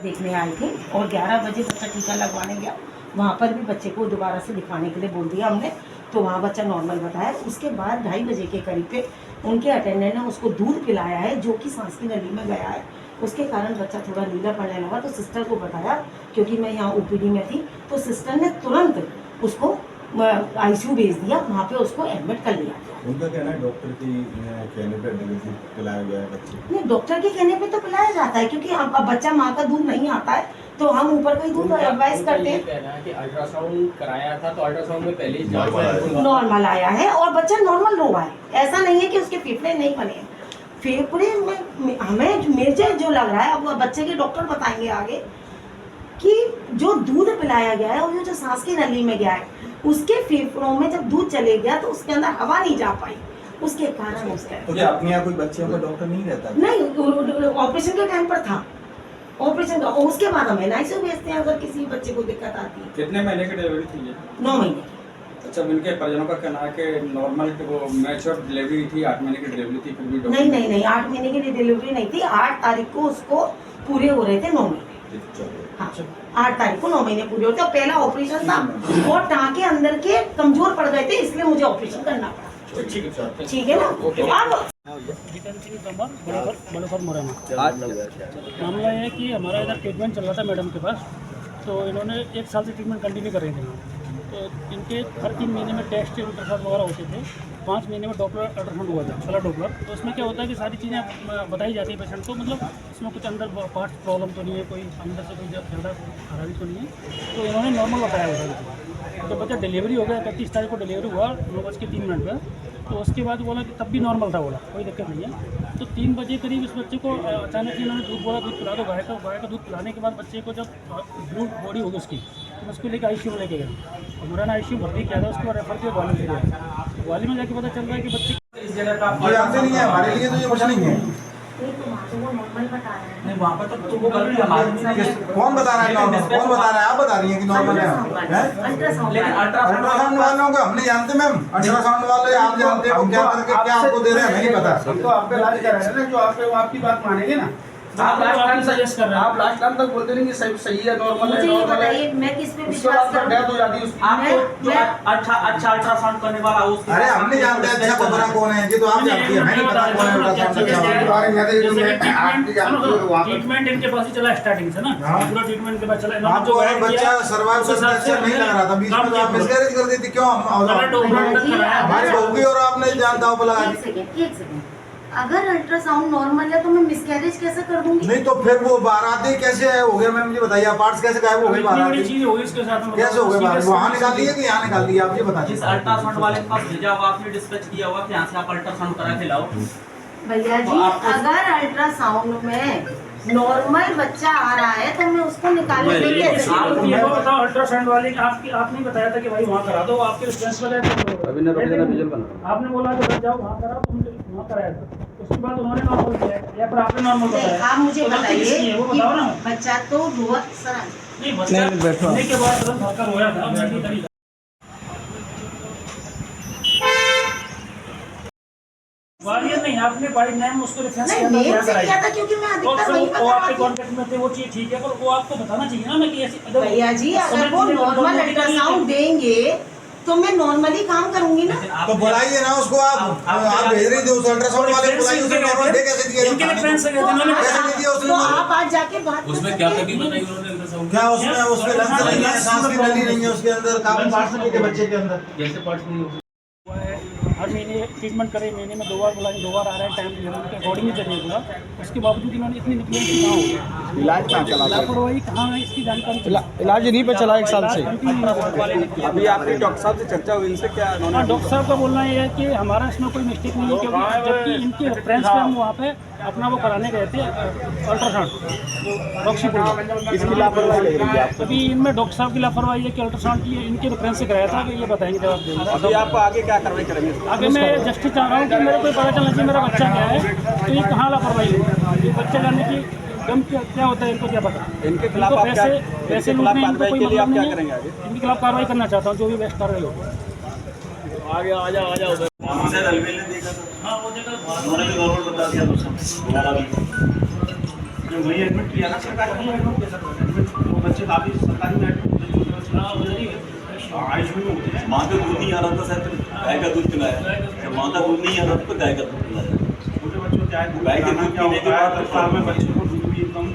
देखने आए थे और 11 बजे बच्चा टीका लगवाने गया। वहाँ पर भी बच्चे को दोबारा से दिखाने के लिए बोल दिया हमने, तो वहाँ बच्चा नॉर्मल बताया। उसके बाद 2:30 बजे के करीब पे उनके अटेंडेंट ने उसको दूध पिलाया है जो कि सांस की नली में गया है। उसके कारण बच्चा थोड़ा नीला पड़ने लगा, तो सिस्टर को बताया, क्योंकि मैं यहाँ ओपीडी में थी, तो सिस्टर ने तुरंत उसको आईसीयू भेज दिया। वहाँ पे उसको एडमिट कर लिया। उनका कहना है डॉक्टर की कहने पे पिलाया गया है बच्चे। नहीं, डॉक्टर के कहने पे तो पिलाया जाता है, क्योंकि अब बच्चा माँ का दूध नहीं आता है तो हम ऊपर का ही दूध एडवाइस करते हैं। कहना है कि अल्ट्रासाउंड कराया था, तो अल्ट्रासाउंड में पहले ही नॉर्मल आया है और बच्चा नॉर्मल रोआ है। ऐसा नहीं है कि उसके फेफड़े नहीं बने हैं। फेफड़े में हमें मेजर जो लग रहा है, अब बच्चे के डॉक्टर बताएंगे आगे, कि जो दूध पिलाया गया है और जो सांस की नली में गया है, उसके फेफड़ों में जब दूध चले गया तो उसके अंदर हवा नहीं जा पाई, उसके कारण उसका। तो क्या अपने यहाँ कोई बच्चे का डॉक्टर नहीं रहता? नहीं, ऑपरेशन के टाइम पर था, ऑपरेशन का, उसके बाद हम एनआईसीयू भेजते हैं अगर किसी बच्चे को दिक्कत आती है। कितने महीने की डिलीवरी थी ये? 9 महीने। अच्छा, उनके परिजनों का कहना है कि नॉर्मल वो मैच्योर डिलीवरी थी, 8 महीने की डिलीवरी थी, फिर भी नहीं, 8 महीने की डिलीवरी नहीं थी। 8 तारीख को उसको पूरे हो रहे थे 9 महीने। हाँ, 8 तारीख को 9 महीने पूरे होते और पहला ऑपरेशन था और टाँके अंदर के कमजोर पड़ गए थे, इसलिए मुझे ऑपरेशन करना पड़ा। ठीक है ना। अब मामला ये है कि हमारा इधर ट्रीटमेंट चल रहा था मैडम के पास, तो इन्होंने 1 साल से ट्रीटमेंट कंटिन्यू कर रहे थे। तो इनके हर 3 महीने में टेस्ट अल्ट्रासाउंड वगैरह होते थे। 5 महीने में डॉक्टर अल्ट्रासाउंड हुआ था, पहला डॉक्टर। तो उसमें क्या होता है कि सारी चीज़ें बताई जाती है पेशेंट को, मतलब इसमें कुछ अंदर पार्ट प्रॉब्लम तो नहीं है, कोई अंदर से कोई ज़्यादा खराबी तो नहीं है। तो इन्होंने नॉर्मल बताया होता। तो बच्चा डिलीवरी हो गया, 31 तारीख को डिलीवरी हुआ 9:03 पर। तो उसके बाद बोला कि तब भी नॉर्मल था, बोला कोई दिक्कत नहीं है। तो 3 बजे करीब इस बच्चे को अचानक इन्होंने दूध बोला, दूध पिला दो गाय का दूध पिलाने के बाद बच्चे को जब ब्लू बॉडी हो गई उसकी, तो उसको लेकर आईसीयू में लेके गए। हमारा ना आईसीयू भर्ती किया था, उसको रेफर किया ग्वालियर ले गया। ग्वालियर में जाके पता चल रहा है कि बच्चे इस जगह का नहीं है, हमारे लिए तो ये कुछ नहीं है। नहीं, वहाँ पर तो वो गलती हमारी। कौन बता रहा है नॉर्मल? कौन बता रहा है? आप बता रही हैं कि नॉर्मल है। अल्ट्रासाउंड वालों को हम नहीं जानते मैम। अल्ट्रासाउंड वाले आप जानते हो क्या करके क्या आपको दे रहे हैं, हमें नहीं पता। हम तो आपके इलाज कर रहे हैं ना, जो आपकी बात मानेंगे ना। आप सजेस्ट कर रहे हैं, आप लास्ट टाइम तक बोलते नहीं कि सही है, नॉर्मल है, मुझे ये नॉर्मल है। बताइए, मैं किस पे उसके विश्वास बाद करूं? डेथ हो जाती है उसकी। आपको जो अच्छा अल्ट्रासाउंड करने वाला हो उसके अरे हम नहीं जानते अच्छा को बुरा कौन है, ये तो आप जानती हैं, हमें नहीं पता कौन है अल्ट्रासाउंड का। ट्रीटमेंट इनके पास ही चला स्टार्टिंग से ना, पूरा ट्रीटमेंट के बाद चला। आपको अगर बच्चा सर्वाइव करना अच्छा नहीं लग रहा था, बीच में तो आप मिसकैरेज कर दी थी, क्यों? हमारी बहू की और आपने जानता हो बोला। एक सेकंड, अगर अल्ट्रासाउंड नॉर्मल है तो मैं मिसकैरेज कैसे कर दूंगी? नहीं तो फिर वो बाराती कैसे हो गया मैम, मुझे बताइए। पार्ट्स कैसे गायब हो गए बाराती? चीज होगी इसके साथ में, कैसे हो गए बाराती? वहाँ निकाल दिए कि यहाँ निकाल दिए, आप ये बताइए। जिस अल्ट्रासाउंड वाले के पास भेजा हुआ आपने डिस्पैच किया हुआ कि यहाँ से आप अल्ट्रासाउंड करा के लाओ। भैया जी, अगर अल्ट्रासाउंड में नॉर्मल बच्चा आ रहा है तो मैं उसको निकालने के लिए ये बताओ, अल्ट्रासाउंड वाले आपने बताया था कि भाई वहाँ करा दो, आपके रेफरेंस पर आपने बोला कि जाओ वहाँ करा, तो मुझे वहाँ कराया था। उसके बाद उन्होंने नॉर्मल किया या फिर आपने नॉर्मल बताया? आप मुझे बताइए वो बताओ ना। बच्चा तो रोआ सर नहीं, बच्चा होने के बाद तुरंत भागकर रोया था। ग्वालियर नहीं, आपने बाई नेम उसको रेफरेंस किया था, क्योंकि मैं अधिकतर वहीं वो आपके कॉन्टेक्ट में थे, वो चीज ठीक है, पर वो आपको बताना चाहिए ना कि ऐसी। भैया जी, अगर वो नॉर्मल अल्ट्रासाउंड देंगे तो मैं नॉर्मली काम करूंगी ना। तो बुलाइए ना उसको, आप भेज रही थी उस अल्ट्रासाउंड वाले को, बुलाइए उसे नॉर्मल दे कैसे दिया? इनके रेफरेंस से कैसे नहीं दिया उसने? तो आप आज जाके बात उसमें क्या कभी बताई उन्होंने अल्ट्रासाउंड? क्या उसमें लंस नहीं है, सांस की नली नहीं है उसके अंदर, काफी पार्ट्स नहीं है बच्चे के अंदर। जैसे पार्ट्स नहीं हो हर महीने ट्रीटमेंट करें, महीने में 2 बार बुलाएं, 2 बार आ रहे हैं, टाइम के अकॉर्डिंग ही चाहिए पूरा। उसके बावजूद इन्होंने इतनी निकलेंसी कहाँ हो, इलाज कहाँ चला? लापरवाही कहाँ है इसकी जानकारी? इलाज नहीं पे चला 1 साल से। अभी आपकी डॉक्टर साहब से चर्चा हुई, इनसे क्या? डॉक्टर साहब का बोलना ये है कि हमारा इसमें कोई मिस्टेक नहीं है, क्योंकि जबकि इनके रेफरेंस पे हम वहाँ पे अपना वो कराने गए थे अल्ट्रासाउंड, जो इसकी लापरवाही लग रही है आपको? अभी इनमें डॉक्टर साहब की लापरवाही है कि अल्ट्रासाउंड की इनके रेफरेंस से कराया था, कि ये बताएंगे जवाब देंगे। अभी आप आगे क्या कार्रवाई करेंगे? आगे मैं जस्टिस चाह रहा हूँ कि मेरे को पता चलना चाहिए मेरा बच्चा क्या है, तो ये कहाँ लापरवाही है, ये बच्चे जाने की गम क्या होता है, इनको क्या पता? इनके खिलाफ आप क्या पैसे खिलाफ कार्रवाई के लिए आप क्या करेंगे आगे? इनके खिलाफ कार्रवाई करना चाहता हूँ, जो भी बेस्ट कार्रवाई हो। आगे आ जाओ हाँ, वो देखा उन्होंने भी नॉर्मल बता दिया, जो वही एडमिट किया ना सरकारी एडमिट वो बच्चे काफ़ी सरकारी में एडमिट आईसीयू में होते हैं। माँ का दूध नहीं आ रहा था शायद गाय का दूध पिलाया, जब माँ का दूध नहीं आ रहा था तो गाय का दूध पिलाया। छोटे बच्चों को चाहे गाय के दूध पीने के बाद तो साल में बच्चे को दूध भी एकदम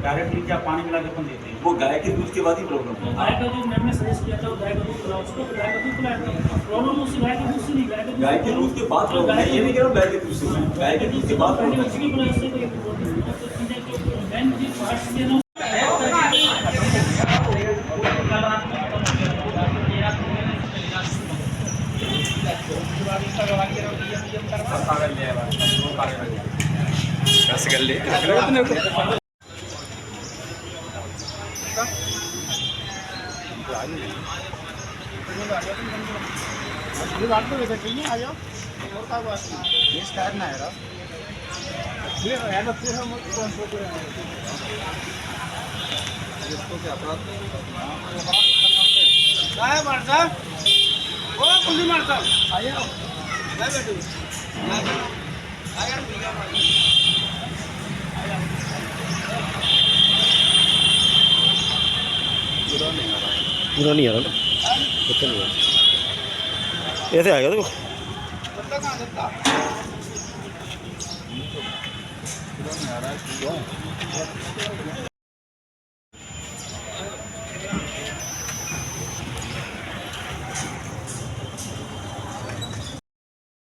डायरेक्टली क्या पानी मिला के अपन देते हैं। वो गाय के दूध के बाद ही प्रॉब्लम तो गाय का दूध मैम ने सजेस्ट किया था, गाय का दूध पिलाओ उसको, गाय का दूध पिलाया। प्रॉब्लम उससे गाय के दूध से नहीं, गाय के दूध के बाद प्रॉब्लम है, ये नहीं कह रहा हूँ गाय के दूध से, गाय के दूध के बाद पहले प्रॉब्लम बच्चे की पिलाया उससे कोई प्रॉब्लम नहीं है। तो चीज़ें जो मेन चीज़ फास्ट से ना पूरा नहीं आ रहा ना, पता नहीं है ऐसे आएगा देखो।